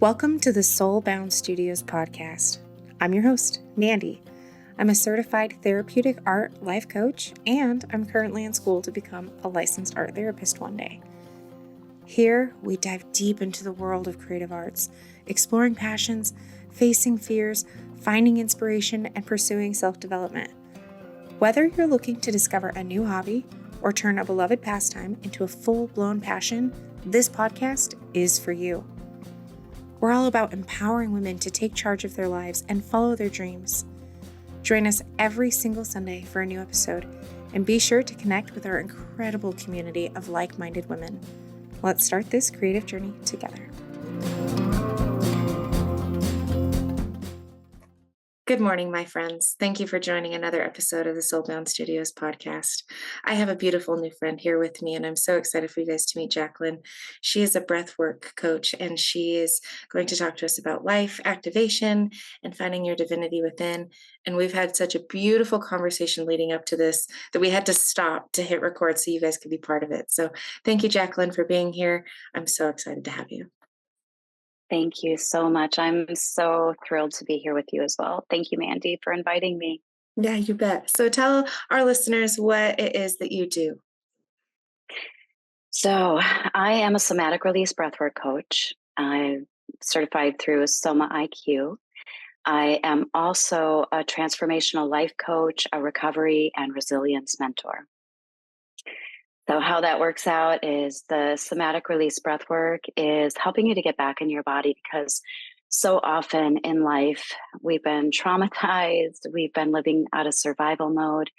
Welcome to the Soulbound Studios Podcast. I'm your host, Mandi. I'm a certified therapeutic art life coach, and I'm currently in school to become a licensed art therapist one day. Here, we dive deep into the world of creative arts, exploring passions, facing fears, finding inspiration, and pursuing self-development. Whether you're looking to discover a new hobby or turn a beloved pastime into a full-blown passion, this podcast is for you. We're all about empowering women to take charge of their lives and follow their dreams. Join us every single Sunday for a new episode, and be sure to connect with our incredible community of like-minded women. Let's start this creative journey together. Good morning, my friends. Thank you for joining another episode of the Soulbound Studios Podcast. I have a beautiful new friend here with me, and I'm so excited for you guys to meet Jacqueline. She is a breathwork coach, and she is going to talk to us about life, activation, and finding your divinity within. And we've had such a beautiful conversation leading up to this that we had to stop to hit record so you guys could be part of it. So thank you, Jacqueline, for being here. I'm so excited to have you. Thank you so much. I'm so thrilled to be here with you as well. Thank you, Mandi, for inviting me. Yeah, you bet. So tell our listeners what it is that you do. So I am a somatic release breathwork coach. I'm certified through Soma IQ. I am also a transformational life coach, a recovery and resilience mentor. So how that works out is the somatic release breathwork is helping you to get back in your body, because so often in life we've been traumatized, we've been living out of survival mode,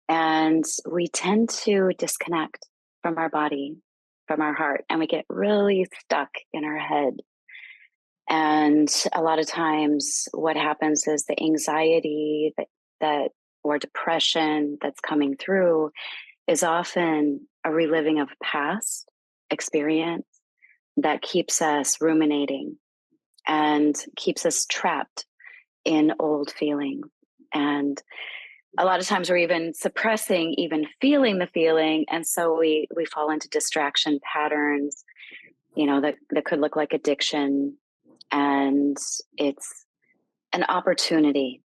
and we tend to disconnect from our body, from our heart, and we get really stuck in our head. And a lot of times what happens is the anxiety that or depression that's coming through is often a reliving of past experience that keeps us ruminating and keeps us trapped in old feelings. And a lot of times we're even suppressing, even feeling the feeling. And so we fall into distraction patterns, that could look like addiction. And it's an opportunity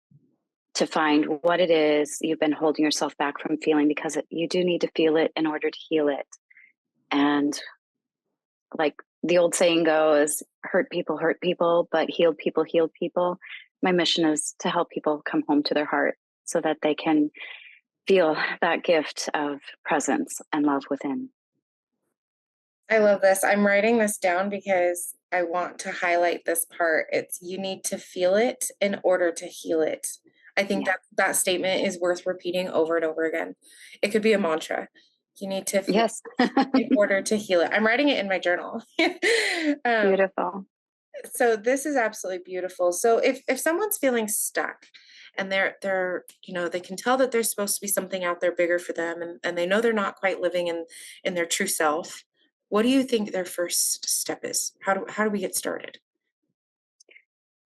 to find what it is you've been holding yourself back from feeling, because you do need to feel it in order to heal it. And like the old saying goes, hurt people, but healed people. My mission is to help people come home to their heart so that they can feel that gift of presence and love within. I love this. I'm writing this down because I want to highlight this part. It's you need to feel it in order to heal it. I think that statement is worth repeating over and over again. It could be a mantra. You need to feel it in order to heal it. I'm writing it in my journal. Beautiful. So this is absolutely beautiful. So if someone's feeling stuck and they're they can tell that there's supposed to be something out there bigger for them, and they know they're not quite living in their true self, what do you think their first step is? How do we get started?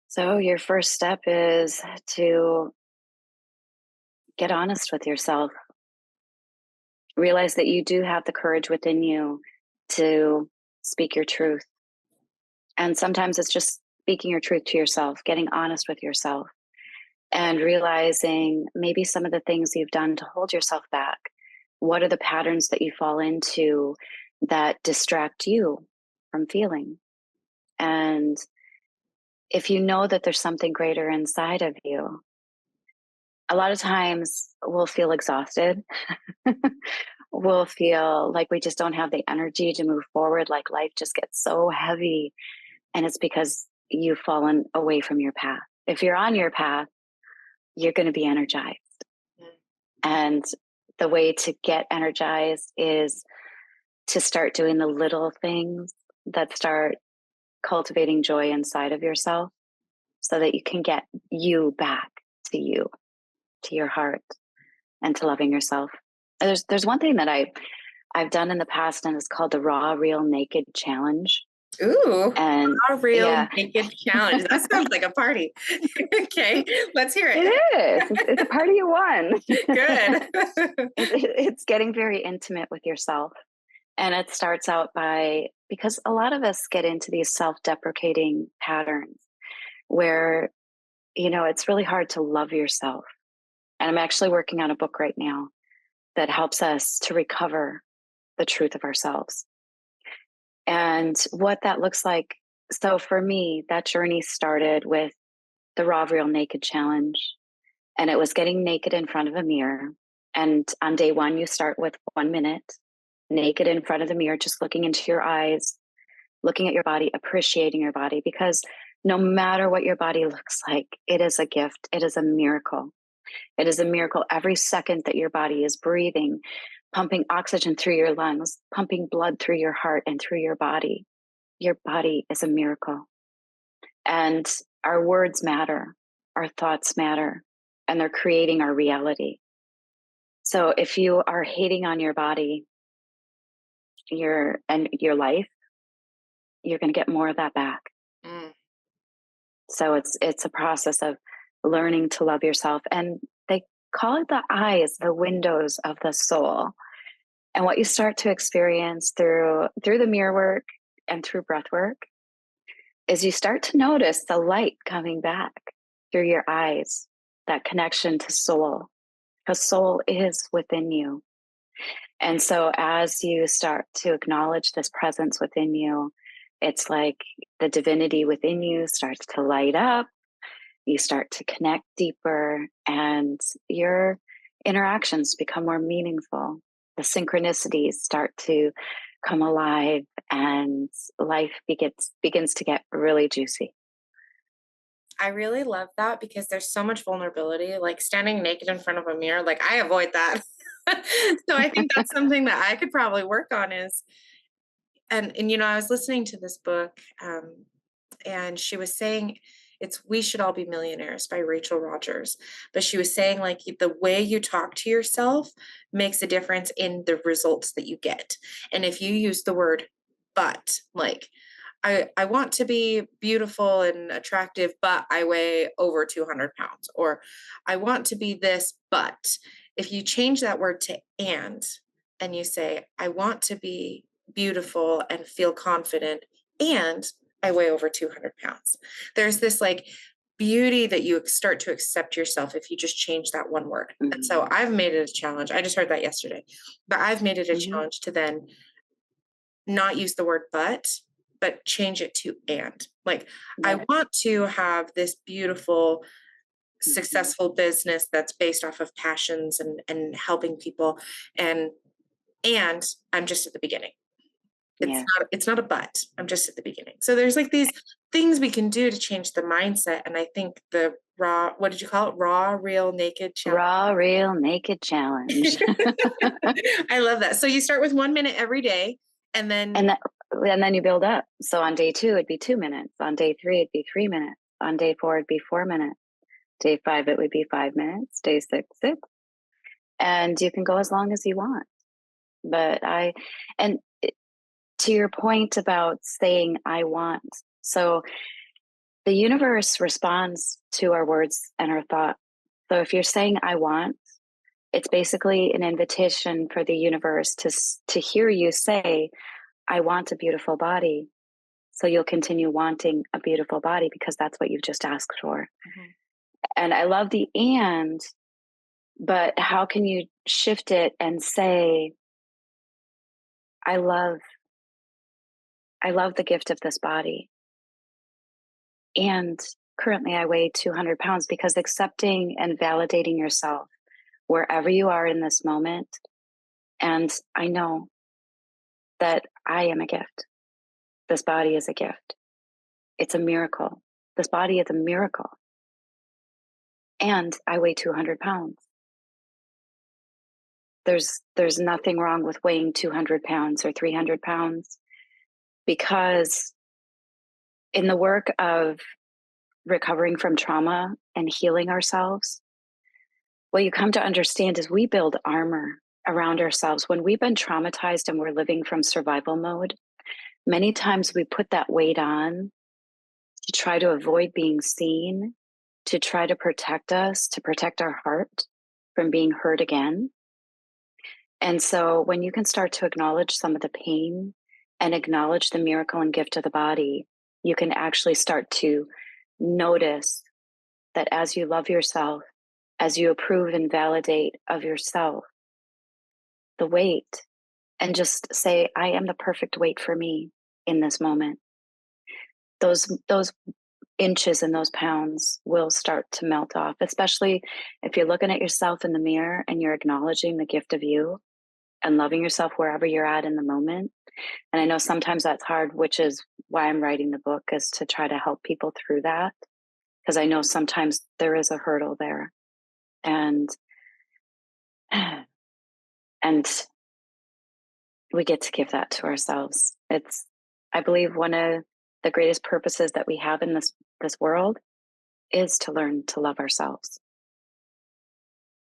So your first step is to get honest with yourself. Realize that you do have the courage within you to speak your truth. And sometimes it's just speaking your truth to yourself, getting honest with yourself, and realizing maybe some of the things you've done to hold yourself back. What are the patterns that you fall into that distract you from feeling? And if you know that there's something greater inside of you, a lot of times we'll feel exhausted. We'll feel like we just don't have the energy to move forward, like life just gets so heavy. And it's because you've fallen away from your path. If you're on your path, you're going to be energized. And the way to get energized is to start doing the little things that start cultivating joy inside of yourself, so that you can get you back to you, to your heart, and to loving yourself. There's one thing that I've done in the past, and it's called the Raw, Real, Naked Challenge. Ooh, and Raw, Real, Naked Challenge. That sounds like a party. Okay, let's hear it. It is. It's a party of one. Good. It's getting very intimate with yourself. And it starts out by because a lot of us get into these self-deprecating patterns where, it's really hard to love yourself. And I'm actually working on a book right now that helps us to recover the truth of ourselves and what that looks like. So for me, that journey started with the Raw Real Naked Challenge. And it was getting naked in front of a mirror. And on day one, you start with 1 minute naked in front of the mirror, just looking into your eyes, looking at your body, appreciating your body, because no matter what your body looks like, it is a gift. It is a miracle. It is a miracle every second that your body is breathing, pumping oxygen through your lungs, pumping blood through your heart and through your body. Your body is a miracle. And our words matter, our thoughts matter, and they're creating our reality. So if you are hating on your body, your life, you're going to get more of that back. Mm. So it's a process of learning to love yourself. And they call it the eyes, the windows of the soul. And what you start to experience through the mirror work and through breath work is you start to notice the light coming back through your eyes, that connection to soul, because soul is within you. And so as you start to acknowledge this presence within you, it's like the divinity within you starts to light up. You start to connect deeper, and your interactions become more meaningful. The synchronicities start to come alive, and life begins to get really juicy. I really love that because there's so much vulnerability, like standing naked in front of a mirror. Like I avoid that. So I think that's something that I could probably work on and I was listening to this book, and she was saying it's We Should All Be Millionaires by Rachel Rogers. But she was saying like the way you talk to yourself makes a difference in the results that you get. And if you use the word but, like I want to be beautiful and attractive, but I weigh over 200 pounds, or I want to be this, but if you change that word to and you say, I want to be beautiful and feel confident, and I weigh over 200 pounds. There's this like beauty that you start to accept yourself if you just change that one word. Mm-hmm. And so I've made it a challenge. I just heard that yesterday, but I've made it a challenge to then not use the word but change it to and. Like, I want to have this beautiful, successful business that's based off of passions and helping people. And I'm just at the beginning. It's not a but. I'm just at the beginning. So there's like these things we can do to change the mindset. And I think the what did you call it? Raw, real, naked challenge. Raw, real, naked challenge. I love that. So you start with 1 minute every day, and then you build up. So on day 2, it'd be 2 minutes. On day 3, it'd be 3 minutes. On day 4, it'd be 4 minutes. Day 5, it would be 5 minutes. Day 6, 6. And you can go as long as you want. But to your point about saying I want. So the universe responds to our words and our thoughts. So if you're saying I want, it's basically an invitation for the universe to hear you say, I want a beautiful body. So you'll continue wanting a beautiful body because that's what you've just asked for. Mm-hmm. And I love the and, but how can you shift it and say, I love the gift of this body. And currently I weigh 200 pounds, because accepting and validating yourself wherever you are in this moment. And I know that I am a gift. This body is a gift. It's a miracle. This body is a miracle. And I weigh 200 pounds. There's nothing wrong with weighing 200 pounds or 300 pounds, because in the work of recovering from trauma and healing ourselves, what you come to understand is we build armor around ourselves. When we've been traumatized and we're living from survival mode, many times we put that weight on to try to avoid being seen, to try to protect us, to protect our heart from being hurt again. And so when you can start to acknowledge some of the pain and acknowledge the miracle and gift of the body, you can actually start to notice that as you love yourself, as you approve and validate of yourself, the weight, and just say, I am the perfect weight for me in this moment. Those inches and those pounds will start to melt off, especially if you're looking at yourself in the mirror and you're acknowledging the gift of you and loving yourself wherever you're at in the moment. And I know sometimes that's hard, which is why I'm writing the book, is to try to help people through that. Because I know sometimes there is a hurdle there. And we get to give that to ourselves. It's, I believe, one of the greatest purposes that we have in this world is to learn to love ourselves.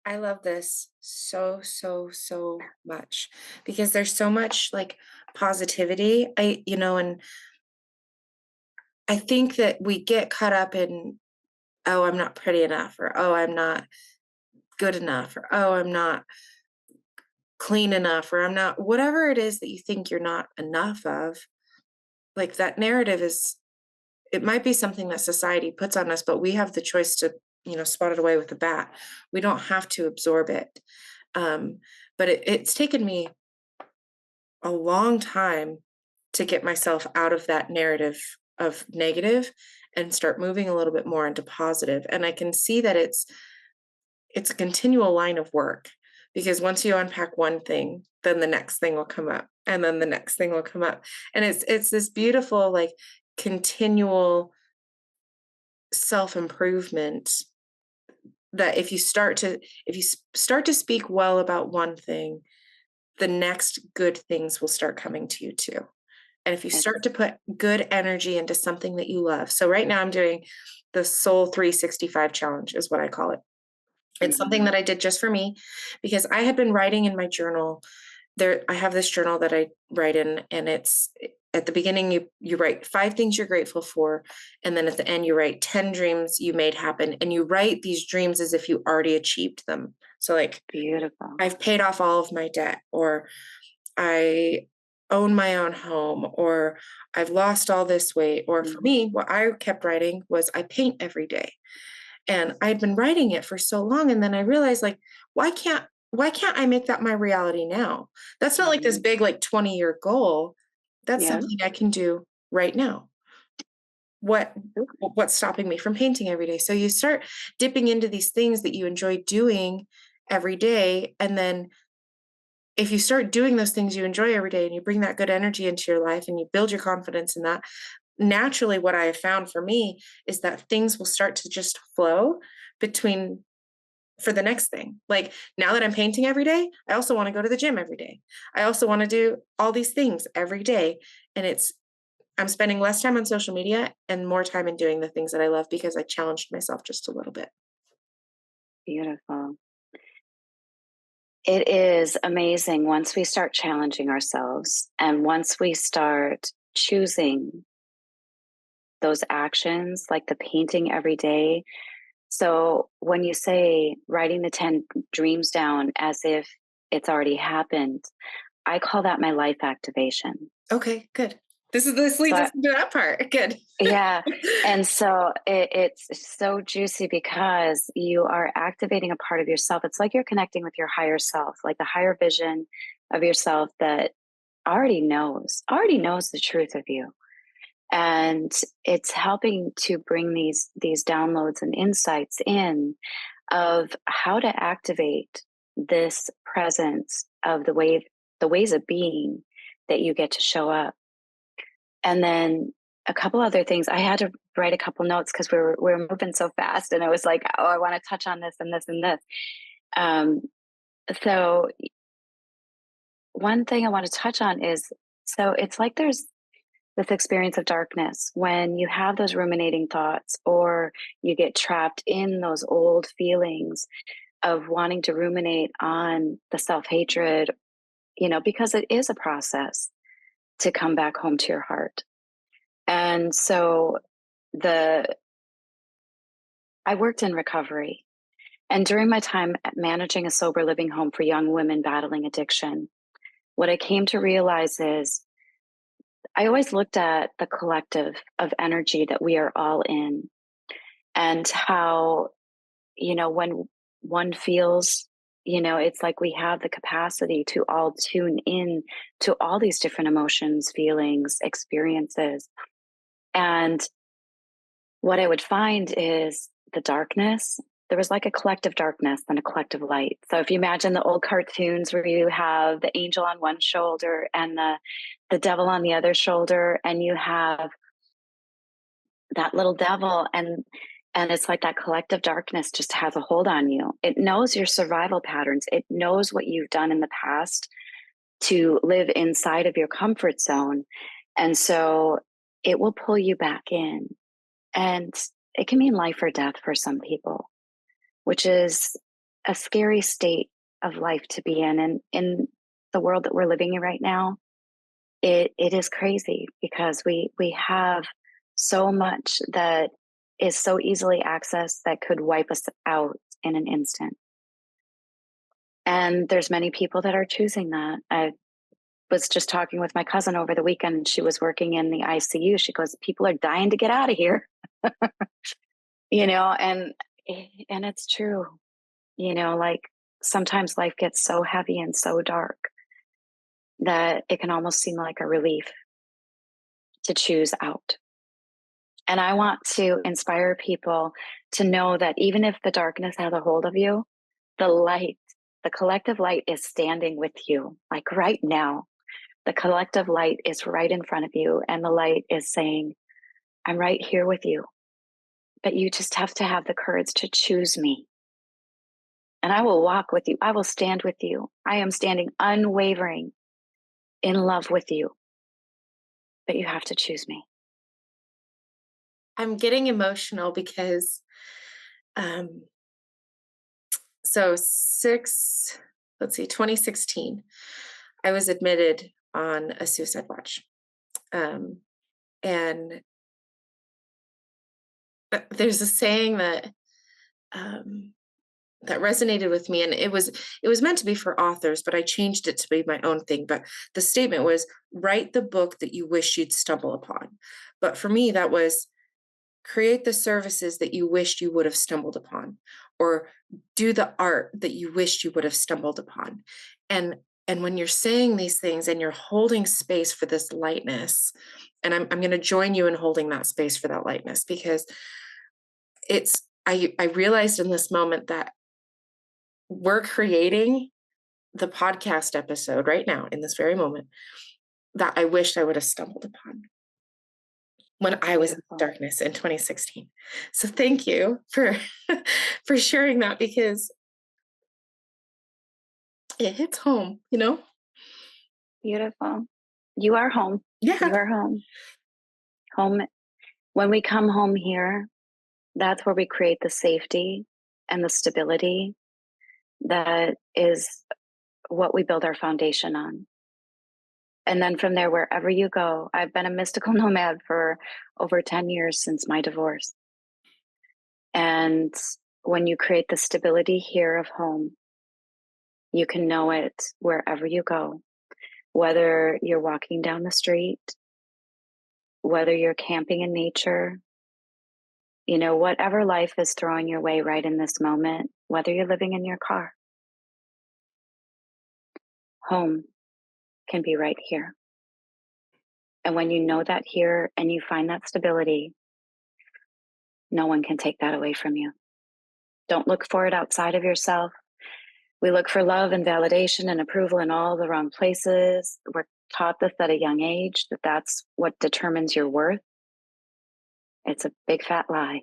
I love this so, so, so much because there's so much like positivity. And I think that we get caught up in, oh, I'm not pretty enough, or oh, I'm not good enough, or oh, I'm not clean enough, or I'm not, whatever it is that you think you're not enough of. Like that narrative is, it might be something that society puts on us, but we have the choice to, swat it away with a bat. We don't have to absorb it. But it's taken me a long time to get myself out of that narrative of negative and start moving a little bit more into positive. And I can see that it's a continual line of work, because once you unpack one thing, then the next thing will come up, and then the next thing will come up. And it's this beautiful, like, continual self-improvement that if you start to speak well about one thing, the next good things will start coming to you too. And if you start to put good energy into something that you love. So right now I'm doing the Soul 365 challenge is what I call it. It's something that I did just for me because I had been writing in my journal. I have this journal that I write in, and it's at the beginning, you write 5 things you're grateful for. And then at the end, you write 10 dreams you made happen. And you write these dreams as if you already achieved them. So like, beautiful. I've paid off all of my debt, or I own my own home, or I've lost all this weight. Or for me, what I kept writing was I paint every day. And I'd been writing it for so long. And then I realized, like, why can't I make that my reality now? That's not like this big, like 20-year goal. That's something I can do right now. What's stopping me from painting every day? So you start dipping into these things that you enjoy doing every day. And then if you start doing those things you enjoy every day and you bring that good energy into your life and you build your confidence in that, naturally what I have found for me is that things will start to just flow for the next thing. Like now that I'm painting every day, I also want to go to the gym every day. I also want to do all these things every day. And I'm spending less time on social media and more time in doing the things that I love because I challenged myself just a little bit. Beautiful. It is amazing once we start challenging ourselves and once we start choosing those actions, like the painting every day. So when you say writing the 10 dreams down as if it's already happened, I call that my life activation. Okay, good. This leads us into that part. Good. Yeah. And so it's so juicy because you are activating a part of yourself. It's like you're connecting with your higher self, like the higher vision of yourself that already knows the truth of you. And it's helping to bring these downloads and insights in of how to activate this presence of the ways of being that you get to show up. And then a couple other things. I had to write a couple notes because we were moving so fast, and I was like, oh, I want to touch on this and this and this. So one thing I want to touch on is, so it's like there's this experience of darkness when you have those ruminating thoughts, or you get trapped in those old feelings of wanting to ruminate on the self-hatred, because it is a process to come back home to your heart. And so I worked in recovery, and during my time managing a sober living home for young women battling addiction, what I came to realize is I always looked at the collective of energy that we are all in, and how, when one feels, it's like we have the capacity to all tune in to all these different emotions, feelings, experiences. And what I would find is the darkness. There was like a collective darkness and a collective light. So if you imagine the old cartoons where you have the angel on one shoulder and the devil on the other shoulder, and you have that little devil, and it's like that collective darkness just has a hold on you. It knows your survival patterns. It knows what you've done in the past to live inside of your comfort zone. And so it will pull you back in. And it can mean life or death for some people, which is a scary state of life to be in. And in the world that we're living in right now, it is crazy because we have so much that is so easily accessed that could wipe us out in an instant. And there's many people that are choosing that. I was just talking with my cousin over the weekend. She was working in the ICU. She goes, people are dying to get out of here. And it's true. Like sometimes life gets so heavy and so dark that it can almost seem like a relief to choose out. And I want to inspire people to know that even if the darkness has a hold of you, the light, the collective light is standing with you. Like right now, the collective light is right in front of you. And the light is saying, I'm right here with you. But you just have to have the courage to choose me. And I will walk with you. I will stand with you. I am standing unwavering in love with you. But you have to choose me. I'm getting emotional because so 2016, I was admitted on a suicide watch. And there's a saying that that resonated with me, and it was meant to be for authors, but I changed it to be my own thing. But the statement was, write the book that you wish you'd stumble upon. But for me, that was, create the services that you wished you would have stumbled upon, or do the art that you wished you would have stumbled upon. And when you're saying these things and you're holding space for this lightness, and I'm going to join you in holding that space for that lightness, because I realized in this moment that we're creating the podcast episode right now in this very moment that I wished I would have stumbled upon when I was in darkness in 2016. So thank you for for sharing that, because it hits home, Beautiful. You are home. Yeah. You are home. Home. When we come home here, that's where we create the safety and the stability that is what we build our foundation on. And then from there, wherever you go, I've been a mystical nomad for over 10 years since my divorce. And when you create the stability here of home, you can know it wherever you go, whether you're walking down the street, whether you're camping in nature, whatever life is throwing your way right in this moment, whether you're living in your car, home can be right here. And when you know that here and you find that stability, no one can take that away from you. Don't look for it outside of yourself. We look for love and validation and approval in all the wrong places. We're taught this at a young age, that that's what determines your worth. It's a big fat lie.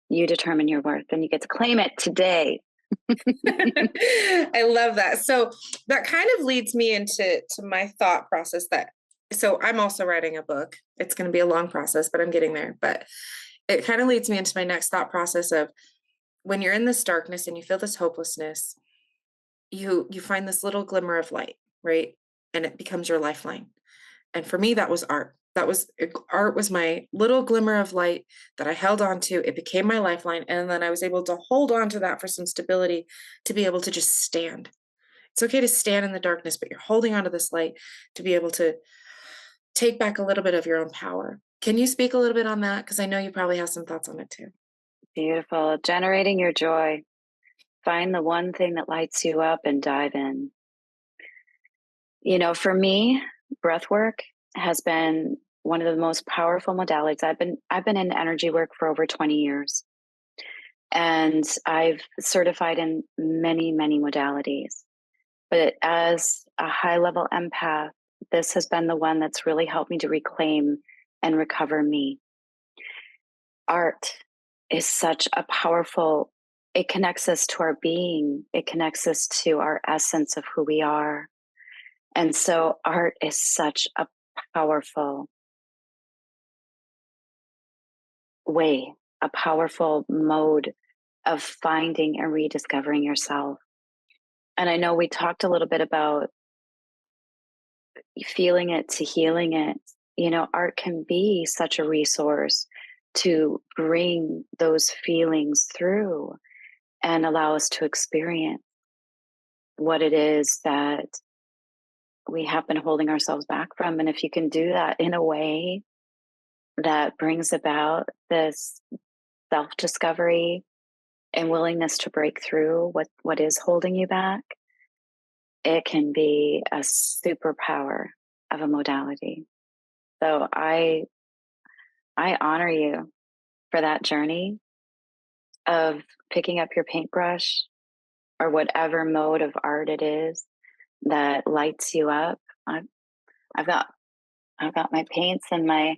You determine your worth, and you get to claim it today. I love that. So that kind of leads me into my thought process so I'm also writing a book. It's going to be a long process, but I'm getting there. But it kind of leads me into my next thought process of, when you're in this darkness and you feel this hopelessness, you find this little glimmer of light, right? And it becomes your lifeline. And for me, that was art. Art was my little glimmer of light that I held on to. It became my lifeline. And then I was able to hold on to that for some stability, to be able to just stand. It's okay to stand in the darkness, but you're holding onto this light to be able to take back a little bit of your own power. Can you speak a little bit on that? Because I know you probably have some thoughts on it too. Beautiful. Generating your joy. Find the one thing that lights you up and dive in. For me, breath work has been one of the most powerful modalities. I've been in energy work for over 20 years, and I've certified in many, many modalities. But as a high level empath, this has been the one that's really helped me to reclaim and recover me. Art is such a powerful, it connects us to our being. It connects us to our essence of who we are. And so art is such a powerful way, a powerful mode of finding and rediscovering yourself. And I know we talked a little bit about feeling it to healing it. Art can be such a resource to bring those feelings through and allow us to experience what it is that we have been holding ourselves back from. And if you can do that in a way that brings about this self-discovery and willingness to break through what is holding you back, it can be a superpower of a modality. So I honor you for that journey of picking up your paintbrush or whatever mode of art it is that lights you up. I've got my paints and my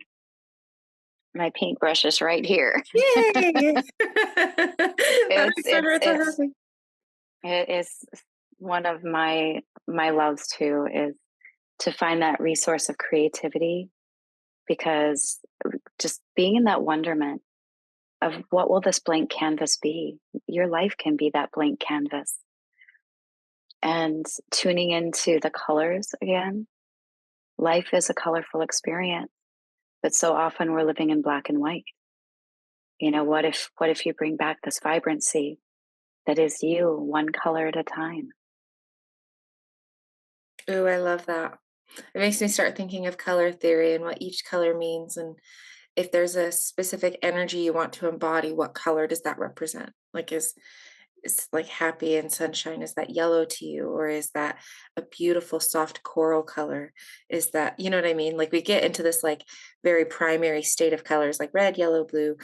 paintbrushes right here. Yay! It is one of my loves too, is to find that resource of creativity, because just being in that wonderment of what will this blank canvas be? Your life can be that blank canvas. And tuning into the colors again. Life is a colorful experience, but so often we're living in black and white. What if you bring back this vibrancy that is you, one color at a time? Ooh, I love that. It makes me start thinking of color theory and what each color means. And if there's a specific energy you want to embody, what color does that represent? Like, is like happy and sunshine, is that yellow to you? Or is that a beautiful, soft coral color? Is that, you know what I mean? Like, we get into this like very primary state of colors, like red, yellow, blue,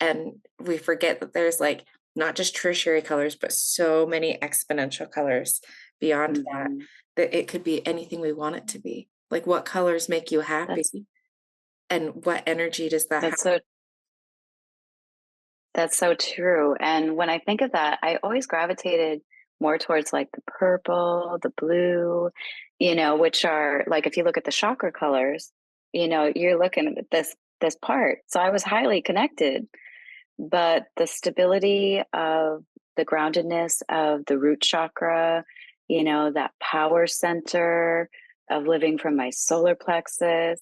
and we forget that there's like not just tertiary colors, but so many exponential colors beyond that, Mm-hmm. that it could be anything we want it to be. Like, what colors make you happy? And what energy does that have? That's so true. And when I think of that, I always gravitated more towards like the purple, the blue, which are like, if you look at the chakra colors, you're looking at this part. So I was highly connected, but the stability of the groundedness of the root chakra, that power center of living from my solar plexus,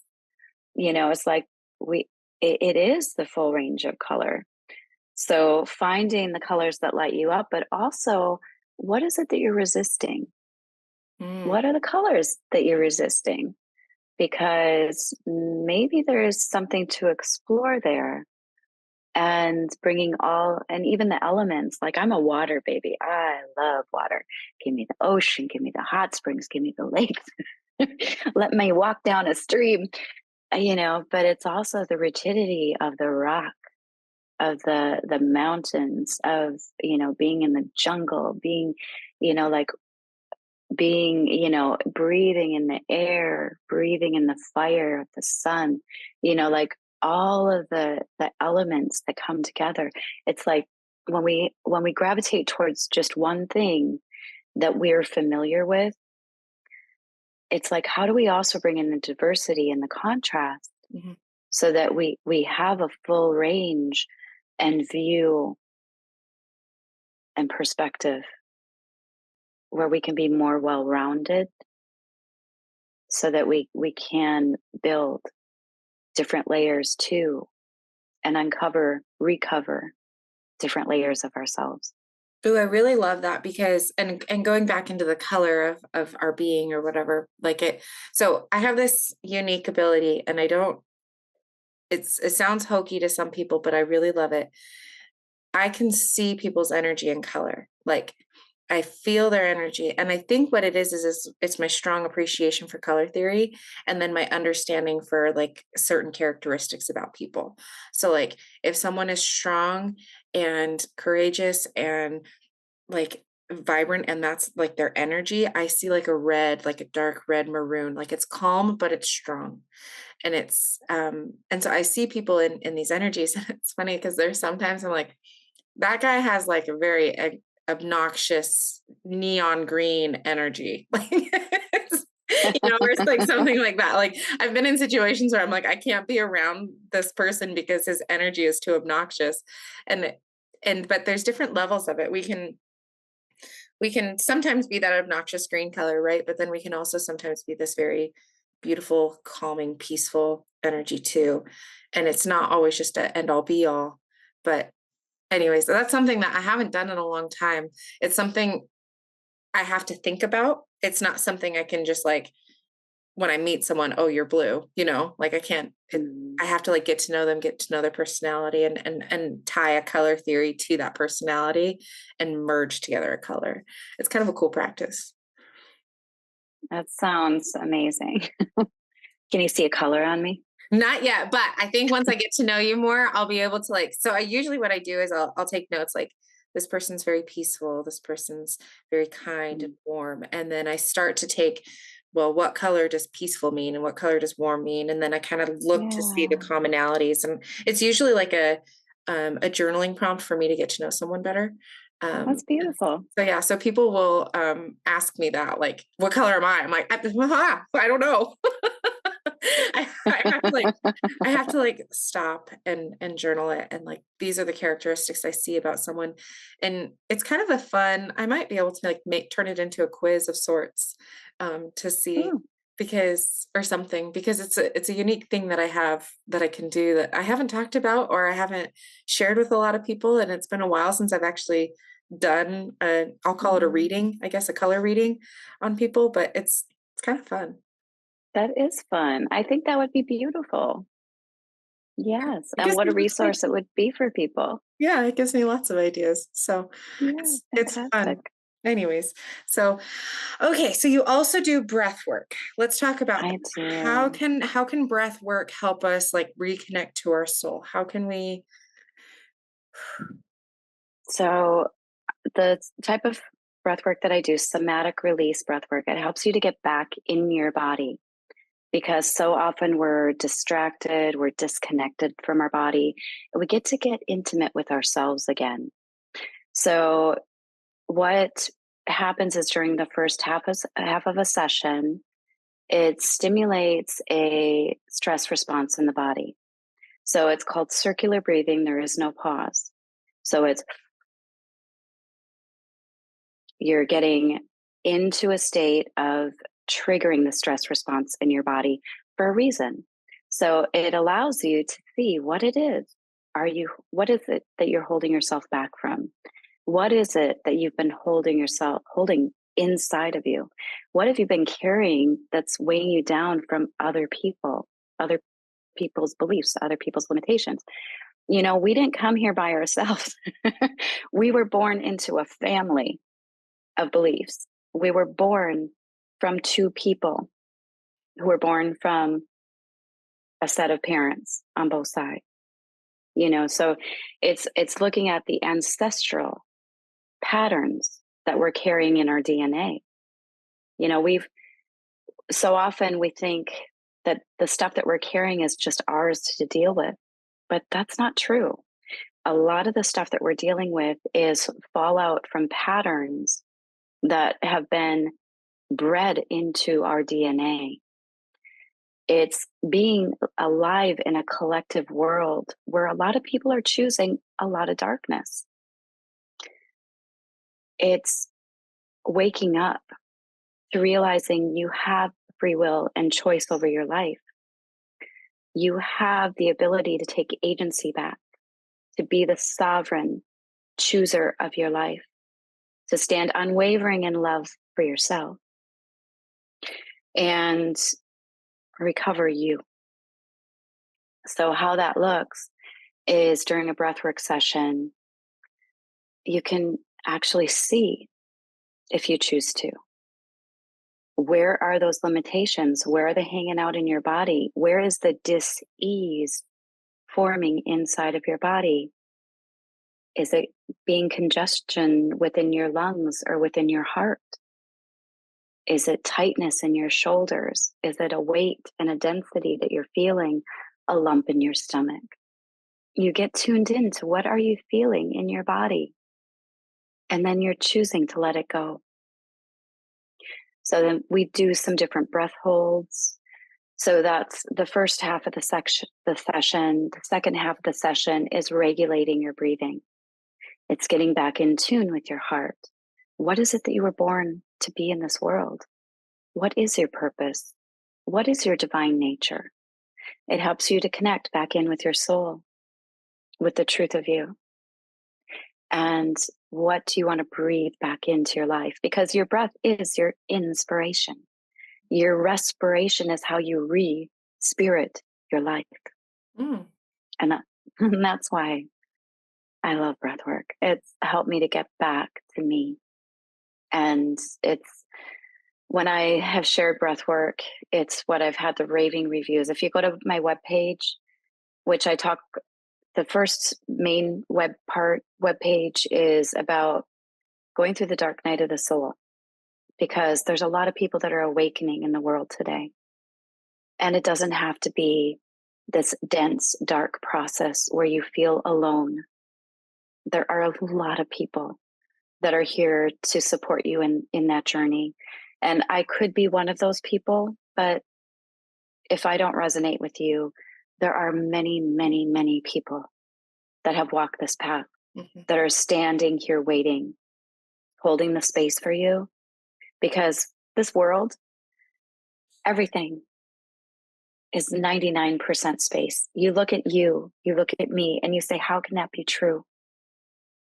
it's like it is the full range of color. So finding the colors that light you up, but also, what is it that you're resisting? Mm, What are the colors that you're resisting? Because maybe there is something to explore there, and bringing and even the elements. Like, I'm a water baby. I love water. Give me the ocean, give me the hot springs, give me the lakes. Let me walk down a stream, but it's also the rigidity of the rock, of the mountains, of being in the jungle, being like being breathing in the air, breathing in the fire of the sun, like all of the elements that come together. It's like when we gravitate towards just one thing that we're familiar with, it's like, how do we also bring in the diversity and the contrast, mhm. so that we have a full range and view and perspective, where we can be more well-rounded, so that we can build different layers too, and recover different layers of ourselves. Ooh, I really love that because and going back into the color of our being or whatever, like it. So I have this unique ability, and I don't. It sounds hokey to some people, but I really love it. I can see people's energy and color. Like I feel their energy. And I think what it is it's my strong appreciation for color theory and then my understanding for like certain characteristics about people. So like if someone is strong and courageous and like vibrant and that's like their energy, I see like a red, like a dark red maroon, like it's calm but it's strong. And so I see people in these energies and it's funny because there's sometimes I'm like that guy has like a very obnoxious neon green energy. Like, or it's like something like that. Like I've been in situations where I'm like, I can't be around this person because his energy is too obnoxious. And but there's different levels of it. We can sometimes be that obnoxious green color, right? But then we can also sometimes be this very beautiful, calming, peaceful energy too. And it's not always just a end all be all. But anyways, so that's something that I haven't done in a long time. It's something I have to think about. It's not something I can just like when I meet someone, oh, you're blue, like I can't, Mm. I have to like get to know them, get to know their personality and tie a color theory to that personality and merge together a color. It's kind of a cool practice. That sounds amazing. Can you see a color on me? Not yet, but I think once I get to know you more, I'll be able to like, so I usually what I do is I'll take notes like this person's very peaceful, this person's very kind and Mm. warm. And then I start to take, well, what color does peaceful mean and what color does warm mean? And then I kind of look to see the Yeah, commonalities. And it's usually like a journaling prompt for me to get to know someone better. that's And beautiful. so yeah, so people will ask me that, like, what color am I? I'm like, I don't know. I have to like I have to like stop and journal it and like these are the characteristics I see about someone. And it's kind of a fun, I might be able to like turn it into a quiz of sorts to see Ooh, because or something because it's a unique thing that I have that I can do that I haven't talked about or I haven't shared with a lot of people. And it's been a while since I've actually done I'll call it a mm, reading, I guess a color reading on people, but it's kind of fun. that is fun. I think that would be beautiful. Yes, It and gives what me a lots of resource it ideas. would be for people. Yeah, it gives me lots of ideas. So Yeah, it's fun. fantastic. Anyways, so okay, so you also do breath work. Let's talk about I that. How do. can how can breath work help us like reconnect to our soul? How can we So, the type of breath work that I do, somatic release breath work, it helps you to get back in your body because so often we're distracted, we're disconnected from our body, and we get intimate with ourselves again. So, what happens is during the first half of a session, it stimulates a stress response in the body. So it's called circular breathing. There is no pause. So it's you're getting into a state of triggering the stress response in your body for a reason. So it allows you to see what it is. What is it that you're holding yourself back from? What is it that you've been holding inside of you? What have you been carrying that's weighing you down from other people's beliefs, other people's limitations? We didn't come here by ourselves. We were born into a family of beliefs. We were born from two people who were born from a set of parents on both sides. So it's looking at the ancestral patterns that we're carrying in our DNA. We've so often we think that the stuff that we're carrying is just ours to deal with, but that's not true. A lot of the stuff that we're dealing with is fallout from patterns that have been bred into our DNA. It's being alive in a collective world where a lot of people are choosing a lot of darkness. It's waking up to realizing you have free will and choice over your life. You have the ability to take agency back, to be the sovereign chooser of your life. to stand unwavering in love for yourself and recover you. So how that looks is during a breathwork session, you can actually see, if you choose to, where are those limitations? Where are they hanging out in your body? Where is the dis-ease forming inside of your body? Is it being congestion within your lungs or within your heart? Is it tightness in your shoulders? Is it a weight and a density that you're feeling, a lump in your stomach? You get tuned into what are you feeling in your body? And then you're choosing to let it go. So then we do some different breath holds. So that's the first half of the session. The second half of the session is regulating your breathing. It's getting back in tune with your heart. What is it that you were born to be in this world? What is your purpose? What is your divine nature? It helps you to connect back in with your soul, with the truth of you. And what do you want to breathe back into your life? Because your breath is your inspiration. Your respiration is how you re-spirit your life. And that's why I love breath work. It's helped me to get back to me. And it's when I have shared breath work, it's what I've had the raving reviews. If you go to my webpage, which I talk, the first main webpage is about going through the dark night of the soul, because there's a lot of people that are awakening in the world today. And it doesn't have to be this dense, dark process where you feel alone. There are a lot of people that are here to support you in that journey. And I could be one of those people, but if I don't resonate with you, there are many, many, many people that have walked this path, that are standing here waiting, holding the space for you. Because this world, everything is 99% space. You look at you look at me, and you say, how can that be true?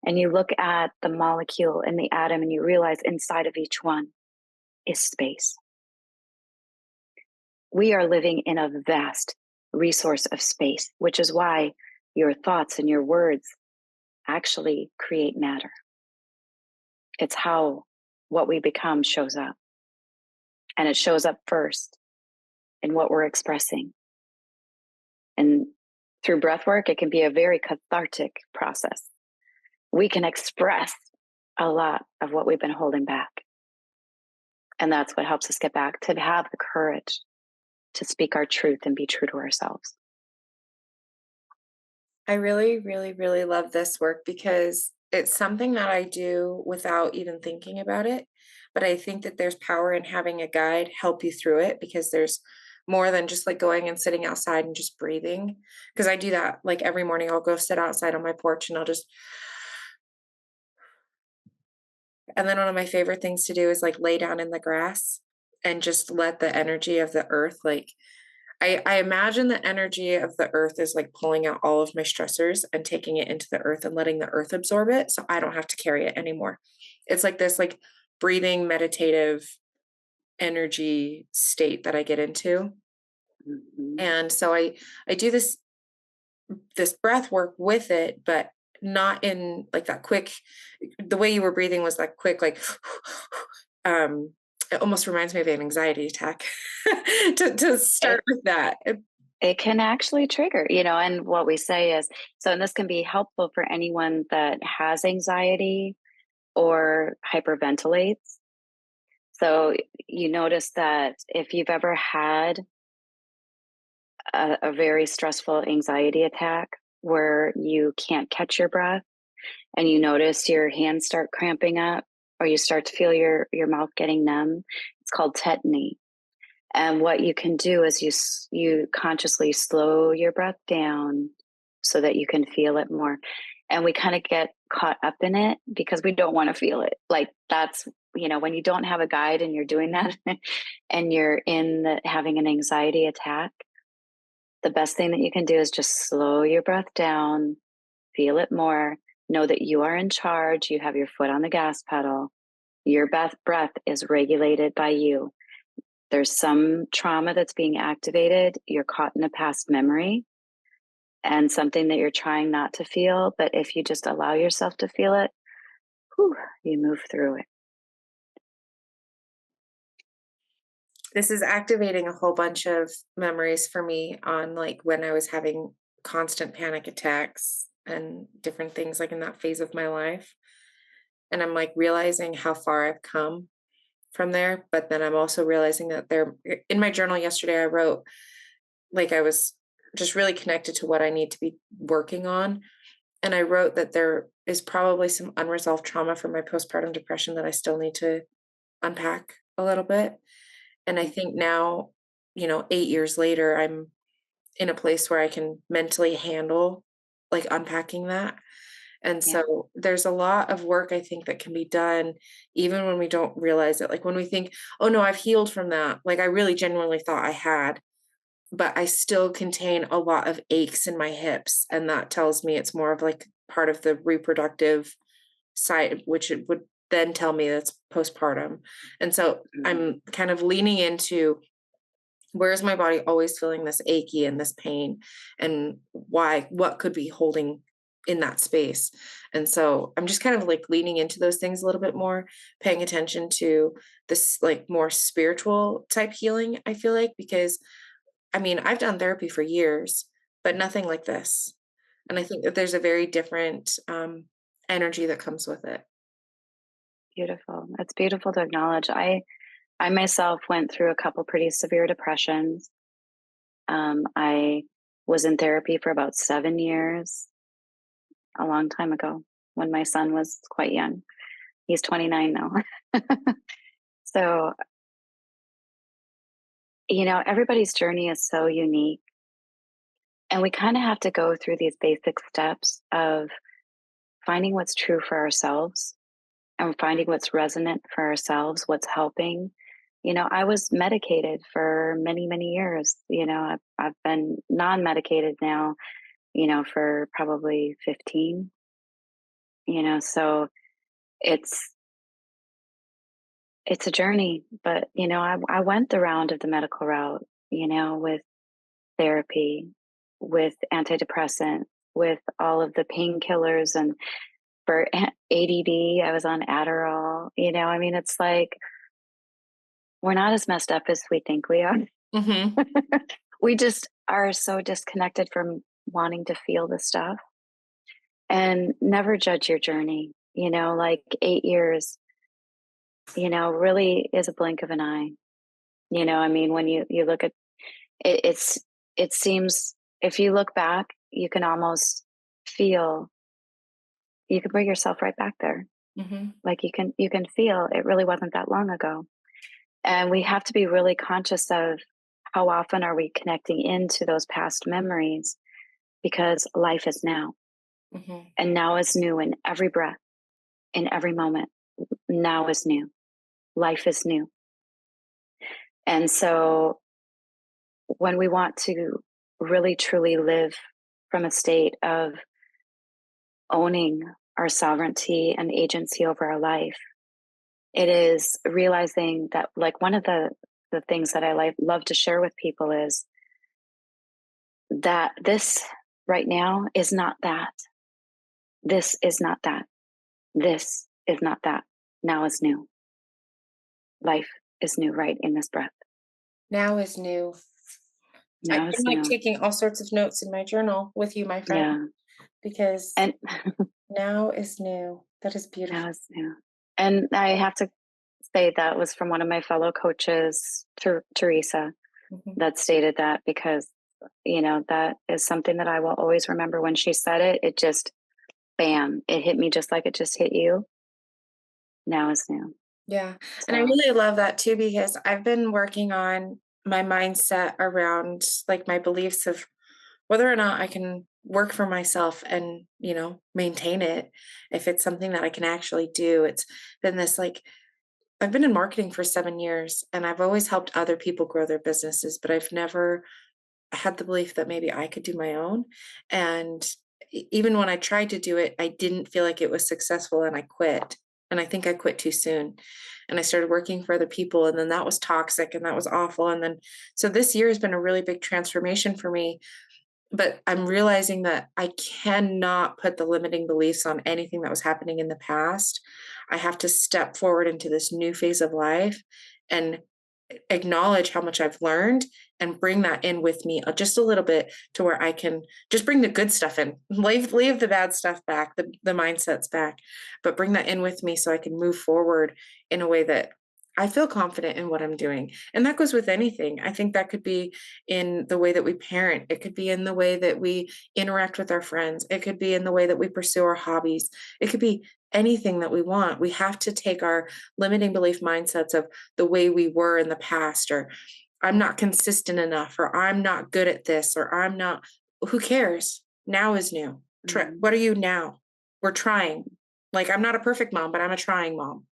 And you look at the molecule and the atom, and you realize inside of each one is space. We are living in a vast resource of space, which is why your thoughts and your words actually create matter. It's how what we become shows up. And it shows up first in what we're expressing. And through breath work, it can be a very cathartic process. We can express a lot of what we've been holding back. And that's what helps us get back to have the courage to speak our truth and be true to ourselves. I really, really, really love this work because it's something that I do without even thinking about it. But I think that there's power in having a guide help you through it, because there's more than just like going and sitting outside and just breathing. Because I do that like every morning. I'll go sit outside on my porch and I'll just. And then one of my favorite things to do is like lay down in the grass and just let the energy of the earth, like I imagine the energy of the earth is like pulling out all of my stressors and taking it into the earth and letting the earth absorb it, so I don't have to carry it anymore. It's like this like breathing meditative energy state that I get into. And so I do this breath work with it, but not in like that quick, the way you were breathing was like quick, like it almost reminds me of an anxiety attack to start with that. It can actually trigger, and what we say is, so, and this can be helpful for anyone that has anxiety or hyperventilates. So you notice that if you've ever had a very stressful anxiety attack where you can't catch your breath and you notice your hands start cramping up, or you start to feel your mouth getting numb, it's called tetany. And what you can do is you consciously slow your breath down so that you can feel it more. And we kind of get caught up in it because we don't want to feel it. Like that's, when you don't have a guide and you're doing that and you're having an anxiety attack, the best thing that you can do is just slow your breath down, feel it more, know that you are in charge, you have your foot on the gas pedal, Your breath is regulated by you. There's some trauma that's being activated. You're caught in a past memory and something that you're trying not to feel. But if you just allow yourself to feel it, whew, you move through it. This is activating a whole bunch of memories for me on like when I was having constant panic attacks and different things like in that phase of my life. And I'm like realizing how far I've come from there. But then I'm also realizing that in my journal yesterday, I wrote like I was just really connected to what I need to be working on. And I wrote that there is probably some unresolved trauma from my postpartum depression that I still need to unpack a little bit. And I think now, 8 years later, I'm in a place where I can mentally handle like unpacking that. And Yeah. so there's a lot of work I think that can be done even when we don't realize it. Like when we think, oh no, I've healed from that. Like I really genuinely thought I had, but I still contain a lot of aches in my hips. And that tells me it's more of like part of the reproductive side, which it would then tell me that's postpartum. And so I'm kind of leaning into where is my body always feeling this achy and this pain, and what could be holding in that space. And so I'm just kind of like leaning into those things a little bit more, paying attention to this like more spiritual type healing, I feel like, because I mean, I've done therapy for years, but nothing like this. And I think that there's a very different energy that comes with it. Beautiful. It's beautiful to acknowledge. I myself went through a couple pretty severe depressions. I was in therapy for about 7 years, a long time ago, when my son was quite young. He's 29 now. So, everybody's journey is so unique. And we kind of have to go through these basic steps of finding what's true for ourselves and finding what's resonant for ourselves, what's helping. I was medicated for many, many years. I've been non-medicated now, for probably 15, so it's it's a journey, but I went the round of the medical route, with therapy, with antidepressant, with all of the painkillers, and for ADD, I was on Adderall. It's like we're not as messed up as we think we are. Hmm. We just are so disconnected from wanting to feel the stuff, and never judge your journey. Like 8 years, really is a blink of an eye. When you look at it, it seems, if you look back, you can almost feel, you can bring yourself right back there. Hmm. Like you can feel it really wasn't that long ago. And we have to be really conscious of how often are we connecting into those past memories, because life is now. Hmm. And now is new in every breath, in every moment. Now is new. Life is new. And so when we want to really truly live from a state of owning our sovereignty and agency over our life, it is realizing that, like, one of the things that I love to share with people is that this right now is not that. This is not that. This is not that. Now is new. Life is new right in this breath. Now is new. I'm Now is like new. taking all sorts of notes in my journal with you, my friend, Yeah. because And now is new. That is beautiful. now is new. And I have to say that was from one of my fellow coaches, Teresa, Mhm. that stated that, because, that is something that I will always remember. When she said it, it just, bam, it hit me just like it just hit you. Now is new. Yeah. And I So, really love that too, because I've been working on my mindset around like my beliefs of whether or not I can work for myself and, maintain it. If it's something that I can actually do. It's been this like, I've been in marketing for 7 years and I've always helped other people grow their businesses, but I've never had the belief that maybe I could do my own. And even when I tried to do it, I didn't feel like it was successful and I quit. And I think I quit too soon. And I started working for other people. And then that was toxic and that was awful. And then, so this year has been a really big transformation for me. But I'm realizing that I cannot put the limiting beliefs on anything that was happening in the past. I have to step forward into this new phase of life and acknowledge how much I've learned and bring that in with me just a little bit to where I can just bring the good stuff in, leave the bad stuff back, the mindsets back, but bring that in with me so I can move forward in a way that I feel confident in what I'm doing. And that goes with anything. I think that could be in the way that we parent. It could be in the way that we interact with our friends. It could be in the way that we pursue our hobbies. It could be anything that we want. We have to take our limiting belief mindsets of the way we were in the past, or I'm not consistent enough, or I'm not good at this, or I'm not, who cares? Now is new. What are you now? We're trying. Like, I'm not a perfect mom, but I'm a trying mom.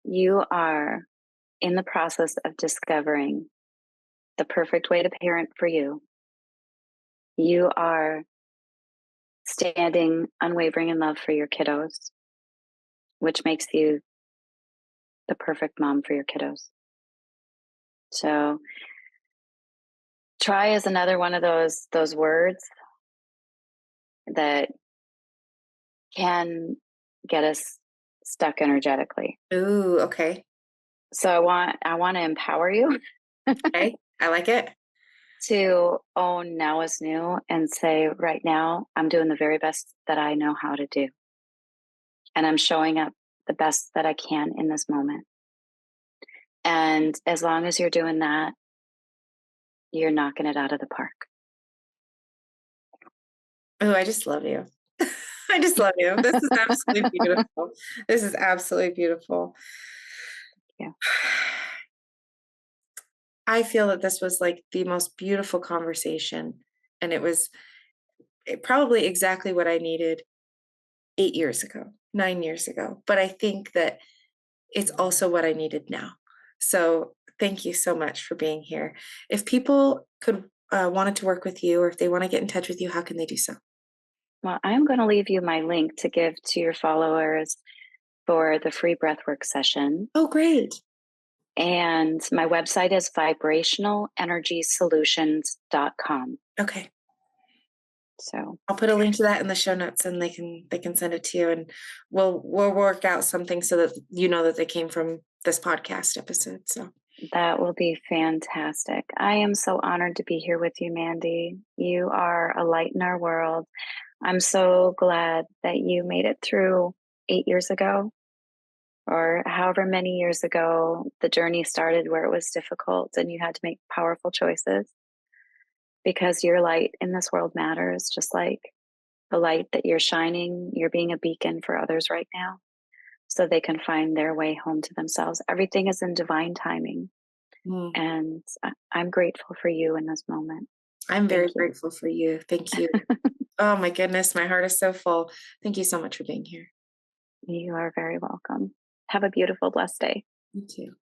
You are in the process of discovering the perfect way to parent for you. You are standing unwavering in love for your kiddos, which makes you the perfect mom for your kiddos. So try is another one of those words that can get us stuck energetically. Ooh, okay. So I want to empower you. Okay, I like it. To own now is new and say, right now, I'm doing the very best that I know how to do. And I'm showing up the best that I can in this moment. And as long as you're doing that, you're knocking it out of the park. Oh, I just love you. I just love you. This is absolutely beautiful. This is absolutely beautiful. Yeah. I feel that this was like the most beautiful conversation. And it was probably exactly what I needed 8 years ago, 9 years ago. But I think that it's also what I needed now. So thank you so much for being here. If people could wanted to work with you, or if they want to get in touch with you, how can they do so? Well, I'm going to leave you my link to give to your followers for the free breathwork session. Oh, great. And my website is vibrationalenergysolutions.com. Okay. So I'll put a link to that in the show notes, and they can send it to you, and we'll work out something so that you know that they came from this podcast episode. So that will be fantastic. I am so honored to be here with you, Mandi. You are a light in our world. I'm so glad that you made it through 8 years ago, or however many years ago the journey started, where it was difficult and you had to make powerful choices, because your light in this world matters, just like the light that you're shining. You're being a beacon for others right now so they can find their way home to themselves. Everything is in divine timing. And I'm grateful for you in this moment. I'm very grateful for you. Thank you. Oh my goodness, my heart is so full. Thank you so much for being here. You are very welcome. Have a beautiful, blessed day. You too.